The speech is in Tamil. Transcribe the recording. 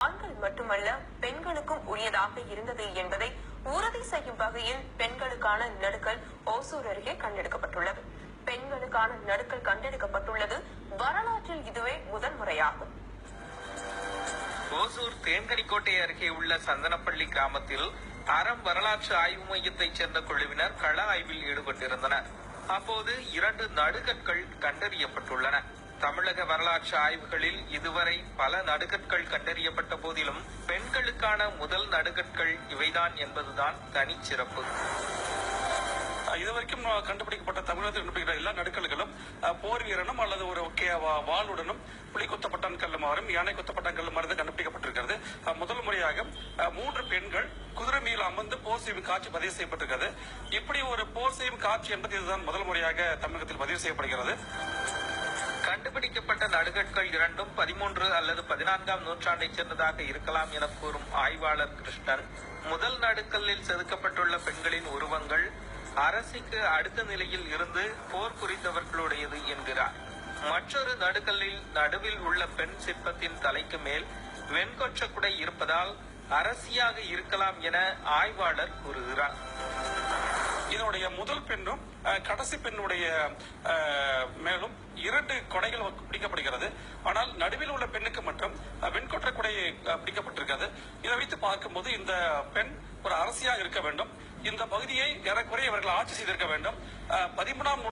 ஆண்கள் மட்டுமல்ல பெண்களுக்கும் உரியதாக இருந்தது என்பதை உறுதி செய்யும் வகையில் பெண்களுக்கான நடுக்கல் ஓசூர் அருகே கண்டெடுக்கப்பட்டுள்ளது. பெண்களுக்கான நடுக்கல் கண்டெடுக்கப்பட்டுள்ளது வரலாற்றில் இதுவே முதல் முறையாகும். ஓசூர் தேன்கனிக்கோட்டை அருகே உள்ள சந்தனப்பள்ளி கிராமத்தில் அறம் வரலாற்று ஆய்வு மையத்தைச் சேர்ந்த குழுவினர் கள ஆய்வில் ஈடுபட்டிருந்தனர். அப்போது 2 நடுகற்கள் கண்டறியப்பட்டுள்ளன. தமிழக வரலாற்று ஆய்வுகளில் இதுவரை பல நடுகற்கள் கண்டறியப்பட்ட போதிலும் பெண்களுக்கான முதல் நடுகற்கள் இவைதான் என்பதுதான் தனிச்சிறப்பு. இதுவரைக்கும் கண்டுபிடிக்கப்பட்ட தமிழகத்தில் கண்டுபிடிக்கிற எல்லா நடுக்கல்களும் போர் வீரனும் அல்லது ஒரு வாளுடனும் புலி குத்தப்பட்டான் கல்லுமாறும் யானை குத்தப்பட்டான் கல்லுமாறு கண்டுபிடிக்கப்பட்டிருக்கிறது. முதல் முறையாக 3 பெண்கள் குதிரை மீது அமர்ந்து போர் செய்யும் காட்சி பதிவு செய்யப்பட்டிருக்கிறது. இப்படி ஒரு போர் செய்யும் காட்சி என்பது இதுதான் முதல் முறையாக தமிழகத்தில் பதிவு செய்யப்படுகிறது. கண்டுபிடிக்கப்பட்ட நடுகற்கள் இரண்டும் 13 அல்லது 14ஆம் நூற்றாண்டைச் சேர்ந்ததாக இருக்கலாம் என கூறும் ஆய்வாளர் கிருஷ்ணன், முதல் நடுக்கல்லில் செதுக்கப்பட்டுள்ள பெண்களின் உருவங்கள் அரசிக்கு அடுத்த நிலையில் இருந்து போர் புரிந்தவர்களுடையது என்கிறார். மற்றொரு நடுக்கல்லில் நடுவில் உள்ள பெண் சிற்பத்தின் தலைக்கு மேல் வெண்கொற்ற குடை இருப்பதால் அரசியாக இருக்கலாம் என ஆய்வாளர் கூறுகிறார். இதனுடைய முதல் பெண்ணும் கடைசி பெண்ணுடைய மேலும் 2 கொடைகள் பிடிக்கப்படுகிறது. ஆனால் நடுவில் உள்ள பெண்ணுக்கு மட்டும் வெண்கொற்ற குடை பிடிக்கப்பட்டிருக்கிறது. இதை வைத்து பார்க்கும்போது இந்த பெண் ஒரு அரசியாக இருக்க வேண்டும். இந்த பகுதியை ஏறக்குறைய இவர்கள் ஆட்சி செய்திருக்க வேண்டும். 13ஆம்